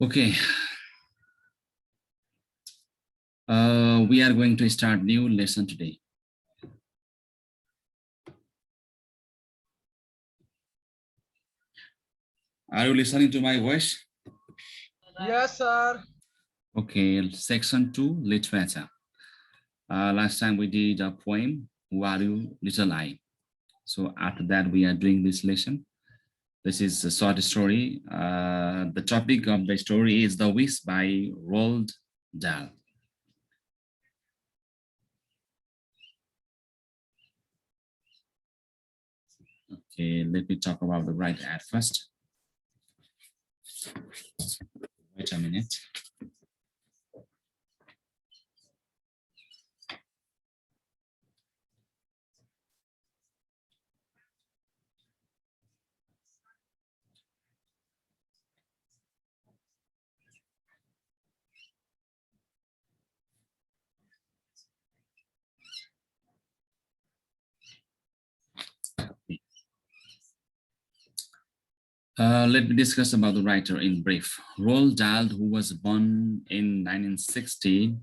Okay. We are going to start new lesson today. Are you listening to my voice? Yes, sir. Okay, section 2, literature. Last time we did a poem, Who Are You, Little I? So after that, we are doing this lesson. This is a short story. The topic of the story is The Wish by Roald Dahl. Okay, let me talk about the writer at first. Wait a minute. Let me discuss about the writer in brief. Roald Dahl, who was born in 1960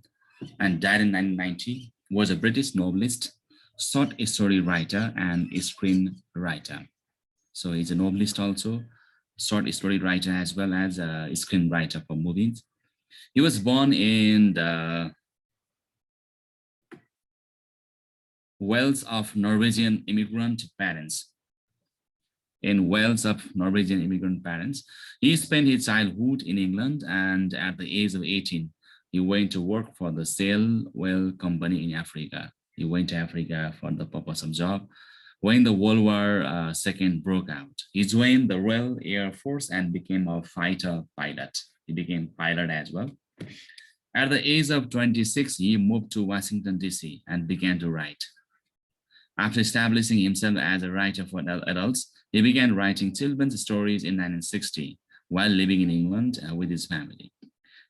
and died in 1990, was a British novelist, short story writer, and screenwriter. So he's a novelist also, short story writer, as well as a screenwriter for movies. He was born in the Wales of Norwegian immigrant parents. In Wales of Norwegian immigrant parents. He spent his childhood in England, and at the age of 18, he went to work for the Sail Whale Company in Africa. He went to Africa for the purpose of job. When the World War II broke out, he joined the Royal Air Force and became a fighter pilot. He became pilot as well. At the age of 26, he moved to Washington, D.C. and began to write. After establishing himself as a writer for adults, he began writing children's stories in 1960 while living in England with his family.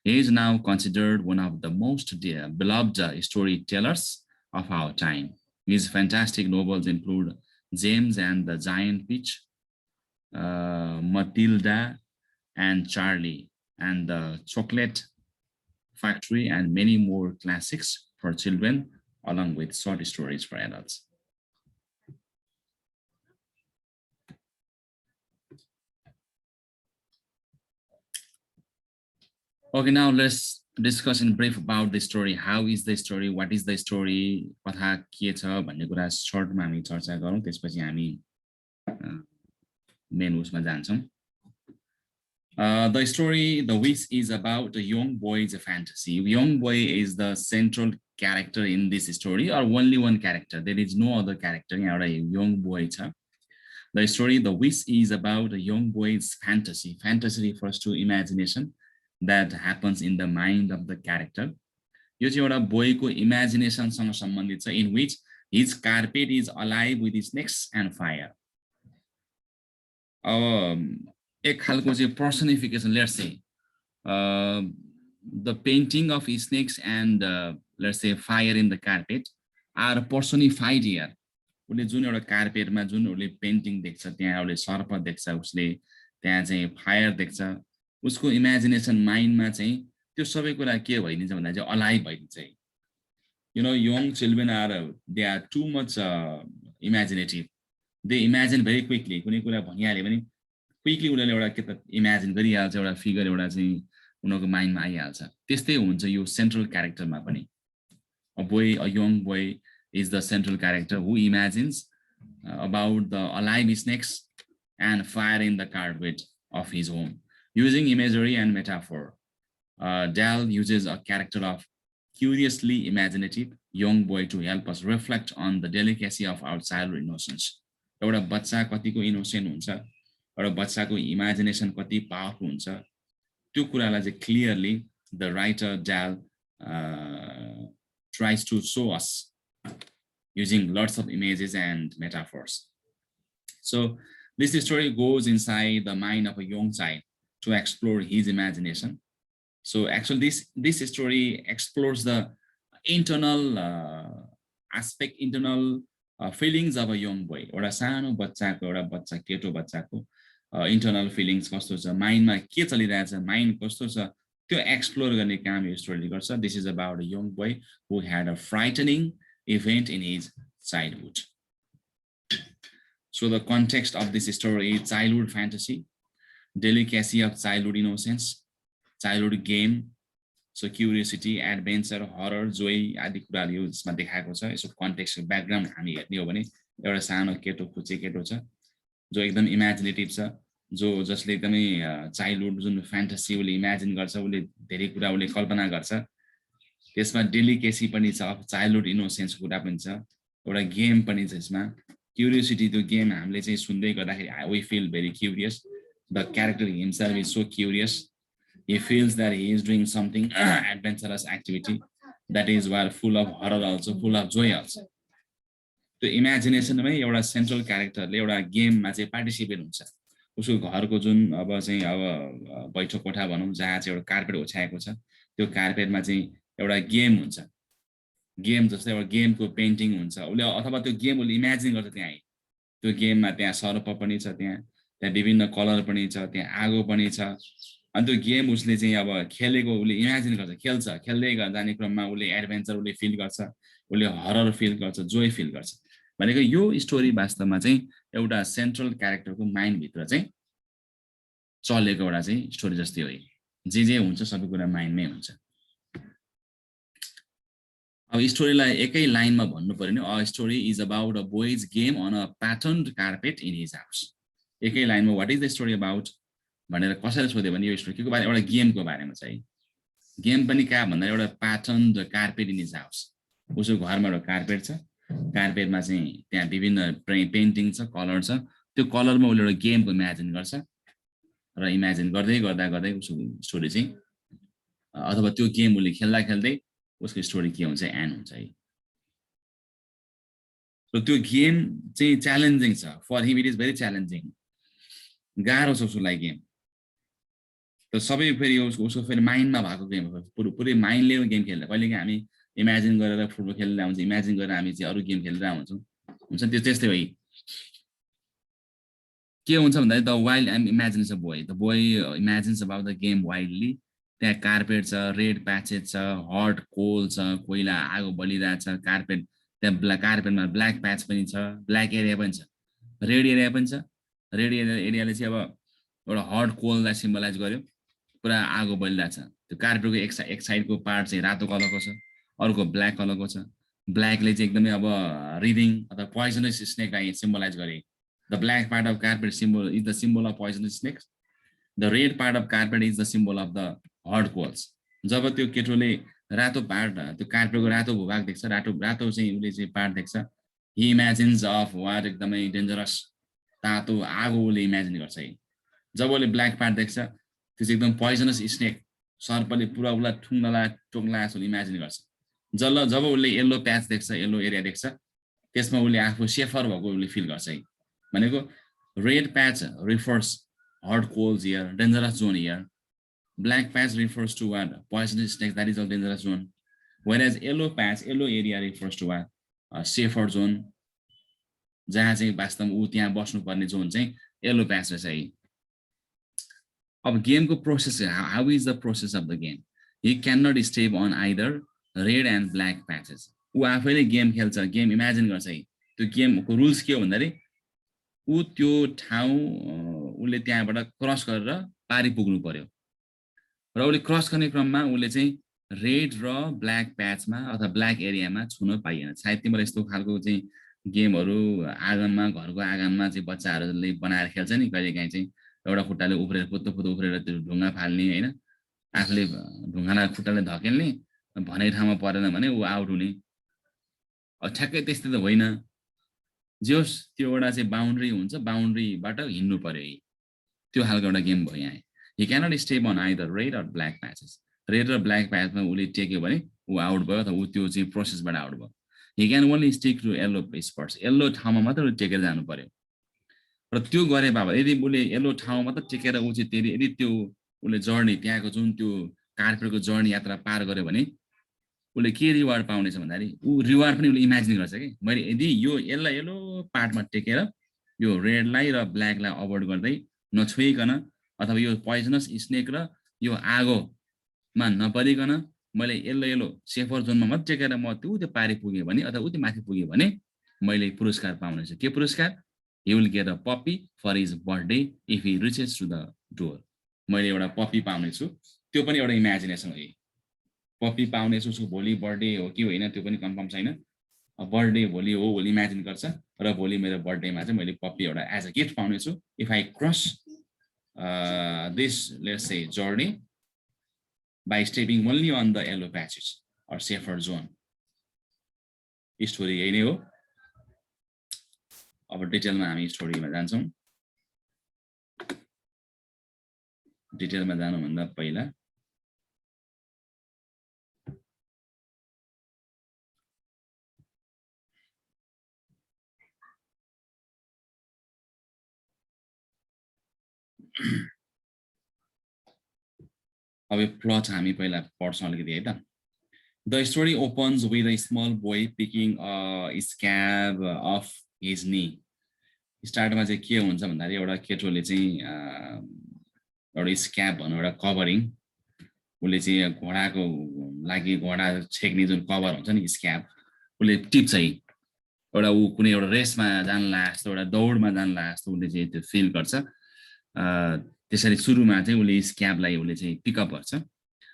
He is now considered one of the most beloved storytellers of our time. His fantastic novels include James and the Giant Peach, Matilda and Charlie, and the Chocolate Factory, and many more classics for children, along with short stories for adults. Okay, now let's discuss in brief about the story. How is the story? What is the story? कथा के छ भन्ने कुरा सर्टमा हामी चर्चा गरौँ, त्यसपछि हामी मेन उसमा जान्छौँ. The story, The Wish, is about a young boy's fantasy. Young boy is the central character in this story, or only one character. There is no other character. एउटा young boy छ. The story, The Wish, is about a young boy's fantasy. Fantasy refers to imagination that happens in the mind of the character. यो चाहिँ एउटा बोयको इमेजिनेसनसँग सम्बन्धित छ, in which his carpet is alive with snakes and fire. एक खालको चाहिँ personification, let's say the painting of snakes and let's say fire in the carpet are personified here. उसले जुन एउटा कार्पेटमा जुन उसले पेन्टिङ देख्छ, त्यहाँ उसले सर्प देख्छ, उसले त्यहाँ चाहिँ फायर देख्छ, उसको इमेजिनेसन माइन्डमा चाहिँ त्यो सबै कुरा के भइदिन्छ भन्दा चाहिँ alive भइदिन्छ. You know, young children they are too much imaginative. They imagine very quickly. कुनै कुरा भनिहाल्यो भने क्विकली उनीहरूले एउटा के त इमेजिन गरिहाल्छ, एउटा फिगर एउटा चाहिँ उनीहरूको माइन्डमा आइहाल्छ. त्यस्तै हुन्छ यो सेन्ट्रल क्यारेक्टरमा पनि. A young boy is the central character who imagines about the alive snakes and fire in the carpet of his home. Using imagery and metaphor, Dahl uses a character of curiously imaginative young boy to help us reflect on the delicacy of our childhood innocence. एउटा बच्चा कतिको innocent हुन्छ, एउटा बच्चाको imagination कति powerful हुन्छ, त्यो कुरालाई चाहिँ clearly the writer Dahl tries to show us using lots of images and metaphors. So this story goes inside the mind of a young child to explore his imagination. So actually this story explores the internal aspect, internal feelings of a young boy. एउटा सानो बच्चाको, एउटा बच्चा केटो बच्चाको internal feelings कस्तो छ, माइन्डमा के चलिरहेछ, माइन्ड कस्तो छ, त्यो एक्सप्लोर गर्ने काम यो स्टोरीले गर्छ. This is about a young boy who had a frightening event in his childhood. So the context of this story is childhood fantasy, delicacy of childhood innocence, childhood game, so curiosity, adventure, horror, joy आदि कुराहरु यो यसमा देखाएको छ. यसको context background हामी हेर्ने हो भने एउटा सानो केटो कुचे केटो छ जो एकदम इमेजिनेटिभ छ, जसले एकदमै चाइल्डहुड जुन फ्यान्टेसी उले इमेजिन गर्छ, उले धेरै कुरा उले कल्पना गर्छ. त्यसमा डेलिकेसी पनि छ, चाइल्डहुड इनोसेन्स कुरा पनि छ, एउटा गेम पनि छ यसमा. Curiosity, the game हामीले चाहिँ सुन्दै गर्दाखेरि we feel very curious. The character himself is so curious. He feels that he is doing something adventurous activity that is where full of horror also, full of joy also. त्यो इमेजिनेसनमै एउटा central क्यारेक्टरले एउटा गेममा चाहिँ participate हुन्छ. उसको घरको जुन अब चाहिँ अब बैठक कोठा भनौँ जहाँ चाहिँ एउटा कार्पेट ओछ्याएको छ, त्यो कार्पेटमा चाहिँ एउटा गेम हुन्छ. गेम जस्तै एउटा गेमको पेन्टिङ हुन्छ, उसले अथवा त्यो गेम उसले इमेजिन गर्छ. त्यहाँ त्यो गेममा त्यहाँ सर्प पनि छ, त्यहाँ विभिन्न कलर पनि छ, त्यहाँ आगो पनि छ. अनि त्यो गेम उसले चाहिँ अब खेलेको उसले इमेजिन गर्छ, खेल्दै जाने क्रममा उसले एडभेन्चर उसले फिल गर्छ, उसले हरर फिल गर्छ, जोय फिल गर्छ. भनेको यो स्टोरी वास्तवमा चाहिँ एउटा सेन्ट्रल क्यारेक्टरको माइन्डभित्र चाहिँ चलेको एउटा चाहिँ स्टोरी जस्तै हो. जे हुन्छ सबै कुरा माइन्डमै हुन्छ. अब स्टोरीलाई एकै लाइनमा भन्नु पर्यो भने a story is about a boy's game on a patterned carpet in his house. एकै लाइनमा what is the story about भनेर कसैले सोध्यो भने यो स्टोरी केको बारे, एउटा गेमको बारेमा छ है. गेम पनि कहाँ भन्दा एउटा प्याटर्न्ड कार्पेट इन हिज हाउस. उसको घरमा एउटा कार्पेट छ, कार्पेटमा चाहिँ त्यहाँ विभिन्न पेन्टिङ छ, कलर छ. त्यो कलरमा उसले एउटा गेमको इमेजिन गर्छ र इमेजिन गर्दै उसको स्टोरी चाहिँ अथवा त्यो गेम उसले खेल्दै उसको स्टोरी के हुन्छ, एन्ड हुन्छ है. र त्यो गेम चाहिँ च्यालेन्जिङ छ. For him it is very challenging. गाह्रो छ उसको लागि गेम. त सबै फेरि उसको फेरि माइन्डमा भएको गेम हो. पुरै माइन्डले गेम खेल्दा कहिलेकाहीँ हामी इमेजिन गरेर फुटबल खेल्दा हुन्छ, इमेजिन गरेर हामी चाहिँ अरू गेम खेलेर हुन्छौँ, हुन्छ त्यो त्यस्तै हो. के हुन्छ भन्दाखेरि the wild and imagines a boy. The boy imagines about the game wildly. त्यहाँ कार्पेट छ, रेड प्याचेस छ, हट कोल छ, कोइला आगो बलिरहेछ. कार्पेट त्यहाँ कार्पेटमा ब्ल्याक प्याच पनि छ, ब्ल्याक एरिया पनि छ, रेड एरिया पनि छ. रेड एरियाले चाहिँ अब एउटा हट कोललाई सिम्बलाइज गर्यो, पुरा आगो बलिरहेछ. त्यो कार्पेटको एक साइडको पार्ट चाहिँ रातो कलरको छ, अर्को ब्ल्याक कलरको छ. ब्ल्याकले चाहिँ एकदमै अब रिडिङ अथवा पोइजनस स्नेकलाई सिम्बलाइज गरे. The black part of carpet symbol is the symbol of poisonous snakes. The red part of carpet is the symbol of the hot coals. जब त्यो केटोले रातो पार्ट, त्यो कार्पेटको रातो भूभाग देख्छ, रातो चाहिँ उसले चाहिँ पार्ट देख्छ, हि इमेजिन्स अफ वाट एकदमै डेन्जरस तातो आगो उसले इमेजिन गर्छ है. जब उसले ब्ल्याक पार्ट देख्छ, त्यो चाहिँ एकदम पोइजनस स्नेक, सर्पले पुरा उसलाई टोक्ला जस्तो इमेजिन गर्छ. जब उसले येल्लो प्याच देख्छ, येल्लो एरिया देख्छ, त्यसमा उसले आफू सेफर भएको उसले फिल गर्छ है. भनेको red patch refers hot coals here, dangerous zone here. Black patch refers to what? Poisonous snake, that is a dangerous zone. Whereas yellow patch, yellow area refers to what? A safer zone. जहाँ चाहिँ वास्तवमा ऊ त्यहाँ बस्नुपर्ने John चाहिँ yellow प्याच रहेछ है. अब गेमको process, how is the process of the game? He can not step on either red and black patches. ऊ आफैले गेम खेल्छ, गेम इमेजिन गर्छ है. त्यो गेमको रुल्स के हो भन्दाखेरि ऊ त्यो ठाउँ उसले त्यहाँबाट क्रस गरेर पारी पुग्नु पर्यो. र उसले क्रस गर्ने क्रममा उसले चाहिँ रेड र ब्ल्याक प्याचमा अथवा ब्ल्याक एरियामा छुन पाइएन. सायद तिम्रो यस्तो खालको चाहिँ गेमहरू आँगनमा, घरको आँगनमा चाहिँ बच्चाहरूले बनाएर खेल्छ नि. कहिलेकाहीँ चाहिँ एउटा खुट्टाले उफ्रेर पुत्तो उफ्रेर त्यो ढुङ्गा फाल्ने होइन, आफूले ढुङ्गालाई खुट्टाले धकेल्ने, भने ठाउँमा परेन भने ऊ आउट हुने. ठ्याक्कै त्यस्तै त होइन. जे होस् त्यो एउटा चाहिँ बााउन्ड्री हुन्छ, बााउन्ड्रीबाट हिँड्नु पर्यो है. त्यो खालको एउटा गेम भयो यहाँ. He cannot step on either red or black patches. Red र ब्ल्याक प्याचमा उसले टेक्यो भने ऊ आउट भयो अथवा ऊ त्यो चाहिँ प्रोसेसबाट आउट भयो. He can only stick to yellow spots. Yellow ठाउँमा मात्र उसले टेकेर जानु पर्यो. र त्यो गरे बाबा यदि उसले येल्लो ठाउँमा मात्र टेकेर ऊ चाहिँ यदि त्यो उसले जर्नी त्यहाँको जुन त्यो कार्पेटको जर्नी यात्रा पार गर्यो भने उसले के रिवार्ड पाउनेछ भन्दाखेरि ऊ रिवार्ड पनि उसले इमेजिन गर्छ कि मैले यदि यो येल्लो पार्टमा टेकेर यो रेडलाई र ब्ल्याकलाई अभोइड गर्दै नछुइकन अथवा यो पोइजनस स्नेक र यो आगोमा नपरिकन मैले यल्लो सेफर जोनमा मज्जैकेर म त्यो पारी पुगे भने अथवा उति माथि पुगे भने मैले पुरस्कार पाउनेछु के पुरस्कार he will get a puppy for his birthday if he reaches to the door मैले एउटा पप्पी पाउने छु त्यो पनि एउटा इमेजिनेसन हो पप्पी पाउने छु भोलि बर्थडे हो कि होइन त्यो पनि कन्फर्म छैन बर्थडे भोलि हो भोलि इमेजिन गर्छ र भोलि मेरो बर्थडेमा चाहिँ मैले पप्पी एउटा एज अ गिफ्ट पाउने छु if I cross this let's say journey by stepping only on the yellow patches or safer zone story यही नै हो अब डिटेलमा हामी स्टोरीमा जान्छौं डिटेलमा जानुभन्दा पहिला अब प्लट हामी पहिला पढ्छौं अलिकति है त The story opens with a small boy picking a scab off his knee. स्टार्टमा चाहिँ के हुन्छ भन्दाखेरि एउटा केटोले चाहिँ एउटा स्क्याब भन्नु एउटा कभरिङ उसले चाहिँ घोडाको लागि घोडा छेक्ने जुन कभर हुन्छ नि स्क्याब उसले टिप्छ एउटा ऊ कुनै एउटा रेसमा जान्ला जस्तो एउटा दौडमा जान्ला जस्तो उसले चाहिँ त्यो फिल गर्छ त्यसरी सुरुमा चाहिँ उसले स्क्याबलाई उसले चाहिँ पिकअप गर्छ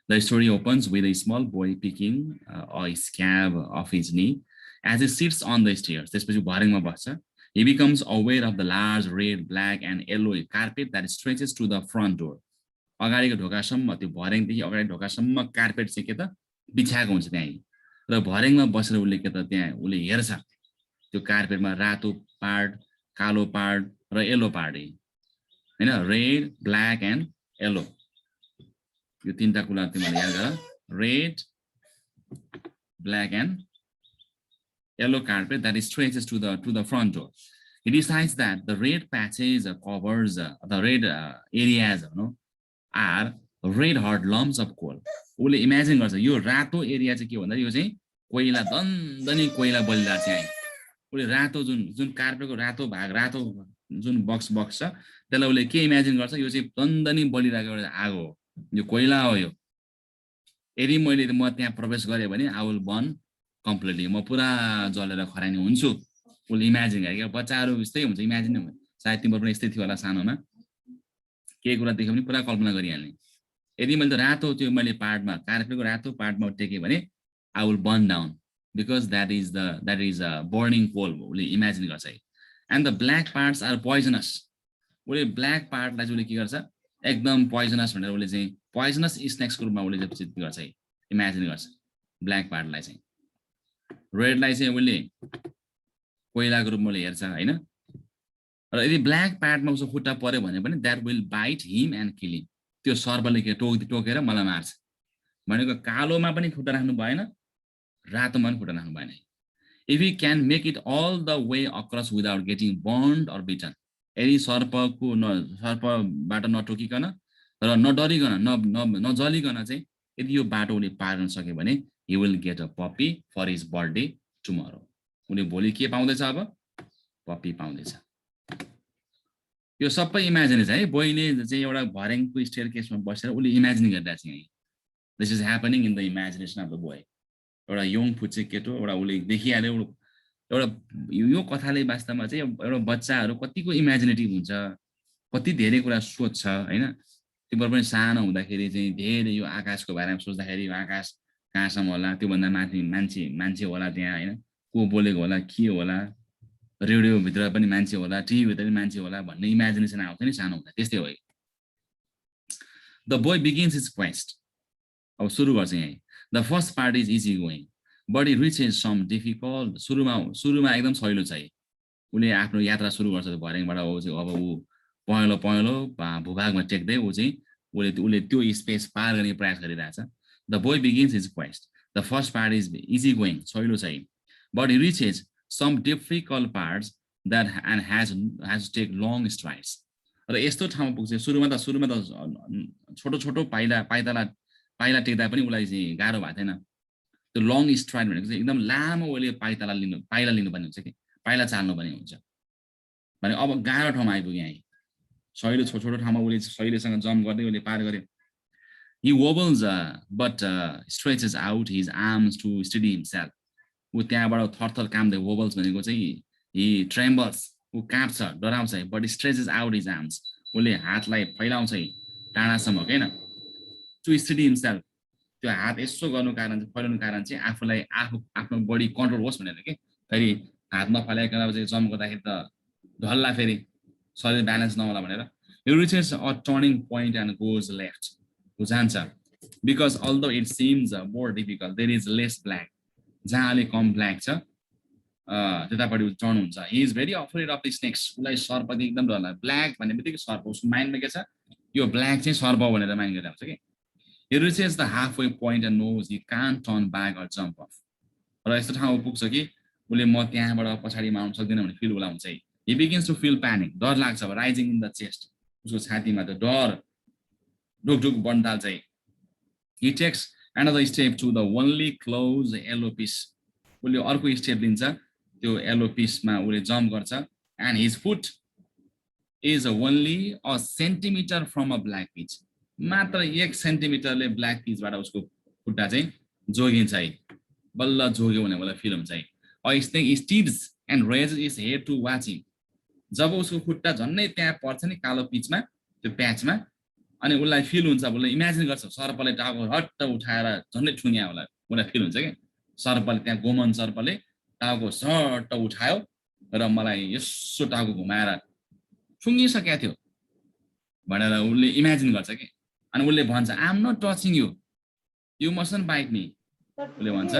The story opens with a small boy picking a scab off his knee as he sits on the stairs. त्यसपछि भर्याङमा बस्छ He becomes aware of the large red, black, and yellow carpet that stretches to the front door. अगाडिको ढोकासम्म त्यो भर्याङदेखि अगाडि ढोकासम्म carpet चाहिँ के त बिछाएको हुन्छ त्यहाँ र भर्याङमा बसेर उसले के त त्यहाँ उसले हेर्छ त्यो कार्पेटमा रातो पार्ट कालो पार्ट र येलो पार्ट हैन रेड ब्ल्याक एन्ड येलो यो तीनटा कुरा तिमीले याद गर red black and yellow carpet that stretches to the front door. He decides that the red patches covers the red areas are red hot lumps of coal. उसले imagine गर्छ यो रातो एरिया चाहिँ के भन्दा यो चाहिँ कोइला दन्दनी कोइला बलिरहेको छ यहाँ उसले रातो जुन कार्पेटको रातो भाग रातो जुन बक्स छ त्यसलाई उसले के इमेजिन गर्छ यो चाहिँ दन्दनी बलिरहेको एउटा आगो हो यो कोइला हो यो यदि मैले म त्यहाँ प्रवेश गरे भने आई विल बर्न कम्प्लिटली म पुरा जलेर खरानी हुन्छु उसले इमेजिन गरे क्या बच्चाहरू यस्तै हुन्छ इमेजिन नै सायद तिम्रो पनि यस्तै थियो होला सानोमा केही कुरा देख्यो भने पुरा कल्पना गरिहाल्ने यदि मैले त रातो त्यो मैले पार्टमा कार्पेटको रातो पार्टमा टेकेँ भने I will burn down because that is a burning coal उसले इमेजिन गर्छ and the black parts are poisonous उसले ब्ल्याक पार्टलाई चाहिँ उसले के गर्छ एकदम पोइजनस भनेर उसले चाहिँ पोइजनस स्नेक्सको रूपमा उसले चाहिँ गर्छ इमेजिन गर्छ ब्ल्याक पार्टलाई चाहिँ रेडलाई चाहिँ उसले कोइलाको रूपमा हेर्छ हैन र यदि ब्ल्याक पार्टमा उसको खुट्टा पर्यो भने पनि that will bite him and kill him त्यो सर्पले के टोकेर मलाई मार्छ भनेको कालोमा पनि खुट्टा राख्नु भएन रातोमा पनि खुट्टा राख्नु भएन if you can make it all the way across without getting burned or bitten यदि सर्पबाट नटोकिकन र नडरिकन नजलिकन चाहिँ यदि यो बाटो उसले पार गर्न सक्यो भने he will get a puppy for his birthday tomorrow. उनी भोलि के पाउँदैछ अब पप्पी पाउँदैछ यो सबै इमेजिनेसन है बोयले चाहिँ एउटा भर्याङको स्टेयरकेसमा बसेर उले इमेजिन गरिरहेछ यहाँ this is happening in the imagination of the boy एउटा यङ फुच्चे केटो एउटा उले देखिहाल्यो एउटा यो कथाले वास्तवमा चाहिँ एउटा बच्चाहरू कतिको इमेजिनेटिभ हुन्छ कति धेरै कुरा सोच्छ हैन तिम्रो पनि सानो हुँदाखेरि चाहिँ धेरै यो आकाशको बारेमा सोच्दाखेरि यो आकाश कहाँसम्म होला त्यो भन्दा माथि मान्छे होला त्यहाँ हैन को बोलेको होला के होला रेडियो भित्र पनि मान्छे होला टिभी भित्र पनि मान्छे होला भन्ने इमेजिनेसन आउँछ नि सानो हुँदा त्यस्तै हो the boy begins his quest अब सुरु गर्छ यहाँ the first part is easy going but it reaches some difficult सुरुमा एकदम सहिलो छ उसले आफ्नो यात्रा सुरु गर्छ भर्याङबाट अब ऊ पहेँलो भूभागमा टेक्दै ऊ चाहिँ उसले त्यो स्पेस पार गर्ने प्रयास गरिरहेछ The boy begins his quest. The first part is easy going, soilo chai. But he reaches some difficult parts that and has to take long strides. र यस्तो ठाउँमा पुग्छ सुरुमा त छोटो पाइला टेक्दा पनि उलाई चाहिँ गाह्रो भएको थिएन त्यो लङ स्ट्राइड भनेको चाहिँ एकदम लामो उसले पाइला लिनुपर्ने हुन्छ कि पाइला चाल्नुपर्ने हुन्छ भने अब गाह्रो ठाउँमा आइपुग्यो यहाँ सहिले छोटो ठाउँमा उसले सहिलेसँग जम्प गर्दै उसले पार गर्यो he wobbles but stretches out his arms to steady himself उ त्यहाँबाट थरथर काम्दै wobbles भनेको चाहिँ he trembles उ काँप्छ डराउँछ but stretches out his arms उसले हातलाई फैलाउँछ टाढासम्म हैन to steady himself त्यो हात यसो गर्नु कारण चाहिँ फैलाउनु कारण चाहिँ आफूलाई आफ्नो बडी कन्ट्रोल होस् भनेर के फेरि हात नफैलाइकन चाहिँ जम्प गर्दाखेरि त ढल्ला फेरि शरीर ब्यालेन्स नहोला भनेर he reaches a turning point and goes left जान्छ because although it seems more difficult there is less black जहाँ अलिक कम ब्ल्याक छ त्यतापट्टि टर्न हुन्छ he is very afraid of the snakes उसलाई सर्पदेखि एकदम डर लाग्छ ब्ल्याक भन्ने बित्तिकै सर्प उसको माइन्डमा के छ यो ब्ल्याक चाहिँ सर्प भनेर माइन्ड गरेर आउँछ कि he reaches the halfway point and knows he can't turn back or jump off र यस्तो ठाउँमा पुग्छ कि उसले म त्यहाँबाट पछाडिमा आउन सक्दिनँ भन्ने फिल होला हुन्छ he begins to feel panic डर लाग्छ rising in the chest उसको छातीमा त डर ढुकढुक बढ्न थाल्छ he takes another step to the only closed yellow piece उसले अर्को स्टेप लिन्छ त्यो येलो पिसमा उसले जम्प गर्छ and his foot is only a centimeter from a black piece मात्र 1 सेन्टिमिटरले ब्ल्याक पिचबाट उसको खुट्टा चाहिँ जोगिन्छ बल्ल जोग्यो भने मलाई फिल हुन्छ a snake steals and raises its head to watch him जब उसको खुट्टा झन्नै त्यहाँ पर्छ नि कालो पिचमा त्यो प्याचमा अनि उसलाई फिल हुन्छ उसले इमेजिन गर्छ सर्पले टाउको हट्ट उठाएर झन्नै ठुङ्ग्या होला उसलाई फिल हुन्छ कि सर्पले त्यहाँ गोमन सर्पले टाउको सट्ट उठायो र मलाई यसो टाउको घुमाएर ठुङ्गिसकेको थियो भनेर उसले इमेजिन गर्छ कि अनि उसले भन्छ I am not touching you you mustn't bite me उसले भन्छ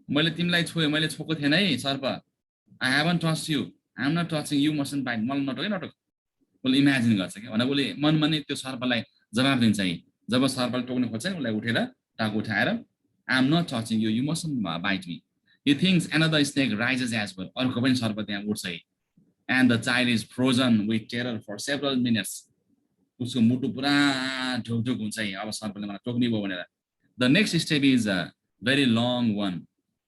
मैले तिमीलाई छोएँ मैले छोएको थिएन है सर्प I haven't touch you I am not touching you mustn't bite मलाई नटोक उसले इमेजिन गर्छ कि भने उसले मनमा नै त्यो सर्पलाई जवाब दिन्छ जब सर्पले टोक्न खोज्छ नि उसलाई उठेर टाउको उठाएर I am not touching you you mustn't bite me he thinks another snake rises as well अर्को पनि सर्प त्यहाँ उठ्छ and the child is frozen with terror for several minutes उसको मुटु पुरा ढुकढुक हुन्छ अब सर्पले मलाई टोक्ने भयो भनेर the next step is a very long one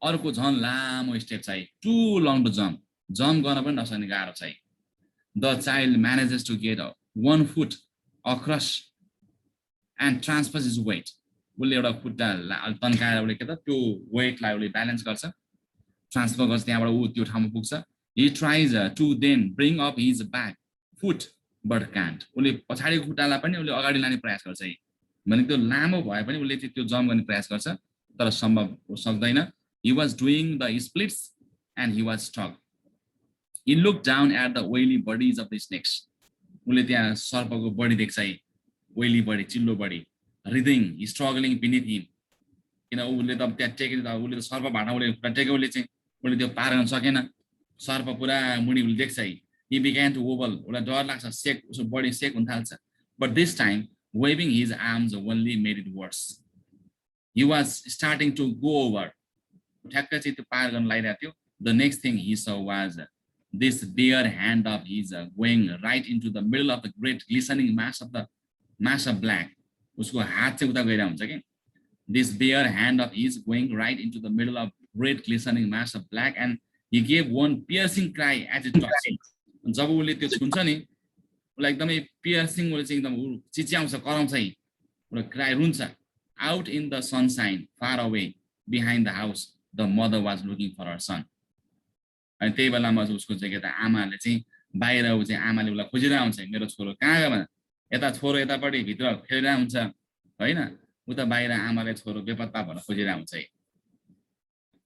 अर्को झन् लामो स्टेप छ too long to jump गर्न पनि नसक्ने गाह्रो छ the child manages to get 1 foot across and transfers his weight उसले एउटा खुट्टा तन्काएर उसले के त त्यो वेटलाई उसले ब्यालेन्स गर्छ ट्रान्सफर गर्छ त्यहाँबाट ऊ त्यो ठाउँमा पुग्छ he tries to then bring up his back foot but can't उसले पछाडिको खुट्टालाई पनि उसले अगाडि लाने प्रयास गर्छ भने त्यो लामो भए पनि उसले त्यो जम्प गर्ने प्रयास गर्छ तर सम्भव सक्दैन he was doing the splits and he was stuck he looked down at the oily bodies of the snakes उसले त्यहाँ सर्पको बडी देख्छ oily body चिल्लो body writhing struggling beneath him किन उसले त त्यहाँ टेकेर उसले त सर्पबाट उसले खुट्टा टेक्यो उसले त्यो पार गर्न सकेन सर्प पुरा मुनि उसले देख्छ he began to wobble उसलाई डर लाग्छ सेक उसको बडी सेक हुन थाल्छ but this time waving his arms only made it worse he was starting to go over ठ्याक्कै चाहिँ त्यो पार गर्न लागिरहेको थियो the next thing he saw was this bare hand of his going right into the middle of the great glistening mass of black उसको हात चाहिँ उता गइरहेको हुन्छ के this bare hand of his going right into the middle of great glistening mass of black and he gave one piercing cry as it touched him जब उसले त्यो छुन्छ नि उसलाई एकदमै पियर्सिङ उसले चाहिँ एकदम चिच्याउँछ कराउँछ उसले क्राई रुन्छ out in the sunshine far away behind the house the mother was looking for her son अनि त्यही बेलामा उसको चाहिँ के त आमाले चाहिँ बाहिर उ चाहिँ आमाले उसलाई खोजिरहेको हुन्छ मेरो छोरो कहाँ गयो भने यता छोरो यतापट्टि भित्र खेलिरहेको हुन्छ हैन उता बाहिर आमाले छोरो बेपत्ता भन्न खोजिरहेको हुन्छ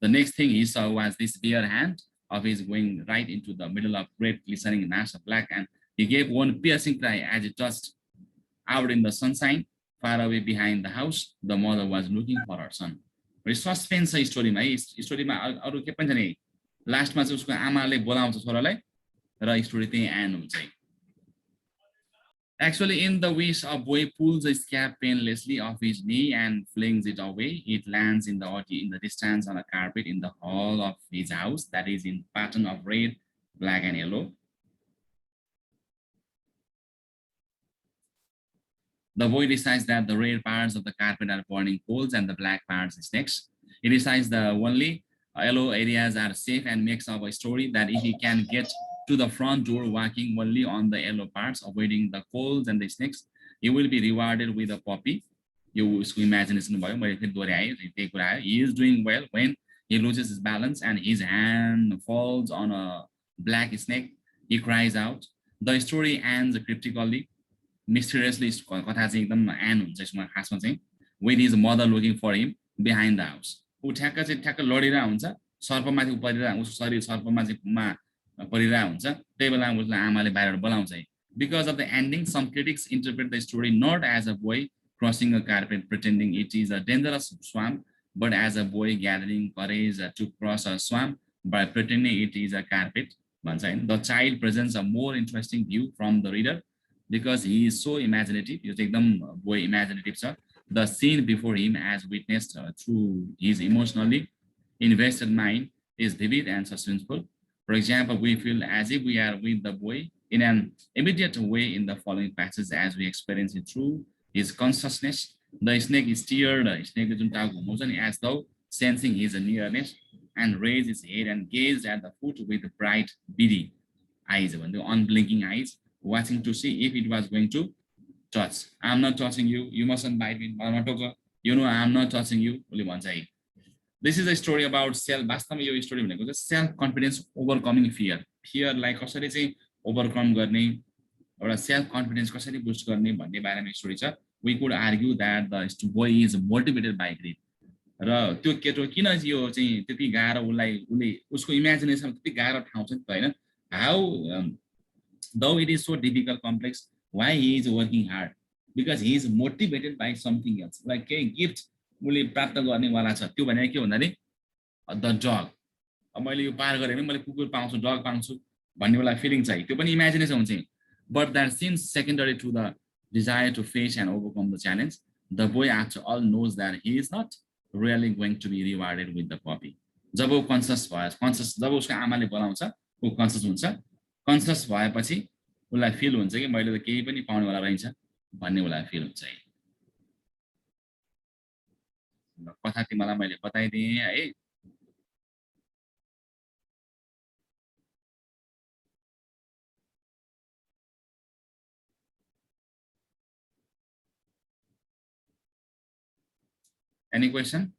the next thing he saw was this bare hand of his going right into the middle of great glistening mass of black and he gave one piercing cry as it touched out in the sunshine far away behind the house the mother was looking for her son suspense स्टोरीमा स्टोरीमा अरु के पनि छ नि लास्टमा चाहिँ उसको आमाले बोलाउँछ छोरालाई र स्टोरी त्यही एन्ड हुन्छ Actually, in the wish, a boy pulls a scab painlessly off his knee and flings it away. It lands in the distance on a carpet in the hall of his house that is in pattern of red, black, and yellow. The boy decides that the red parts of the carpet are burning coals and the black parts is snakes. He decides the only yellow areas are safe and makes up a story that if he can get to the front door, walking only on the yellow parts, avoiding the colds and the snakes. He will be rewarded with a puppy. You imagination he is doing well when he loses his balance and his hand falls on a black snake. He cries out. The story ends cryptically, mysteriously. With his mother looking for him behind the house. ऊ ठ्याक्क चाहिँ ठ्याक्क लडिरहेको हुन्छ, सर्पमाथि परिरहेको, उसको शरीर सर्पमाथि परिरहेको हुन्छ, त्यही बेला उसलाई आमाले बाहिरबाट बोलाउँछ। Because of the ending, some critics interpret the story not as a boy crossing a carpet pretending it is a dangerous swamp, but as a boy gathering courage to cross a swamp by pretending it is a carpet. The child presents a more interesting view from the reader because he is so imaginative. You take them boy imaginative, sir. The scene before him, as witnessed through his emotionally invested mind, is vivid and suspenseful. For example, we feel as if we are with the boy in an immediate way in the following passage as we experience it through his consciousness. The snake is steered, as though sensing his nearness, and raised his head and gazed at the foot with bright, beady eyes, unblinking eyes, watching to see if it was going to touch. I'm not touching you. You mustn't bite me. You know, I'm not touching you. This is a story about self-confidence overcoming fear. Fear like overcome गर्ने एउटा self confidence कसरी boost गर्ने भन्ने बारेमा story छ. We could argue that the boy is motivated by greed. र त्यो केटो किन यो चाहिँ त्यति गाह्रो उसले उसको इमेजिनेसन त्यति गाह्रो ठाउँ छ नि त हैन. How though it is so difficult complex, why he is working hard? Because he is motivated by something else. Like a gift उसले प्राप्त गर्ने वाला छ. त्यो भने के भन्दा नि the dog. अब मैले यो पार गरे भने मैले कुकुर पाउँछु, डग पाउँछु भन्ने वाला फिलिङ चाहिँ त्यो पनि इमेजिनेसन हुन्छ. But that seems secondary to the desire to face and overcome the challenge. The boy after all knows that he is not really going to be rewarded with the puppy. जब वो conscious भयो, conscious जब उसको आमाले बोलाउँछ वो conscious हुन्छ. Conscious भएपछि उसलाई feel हुन्छ कि मैले त केही पनि पाउने वाला रहन्छ भन्ने उसलाई फिल हुन्छ. कथा तिमीलाई मैले बताइदिएँ है. Any question?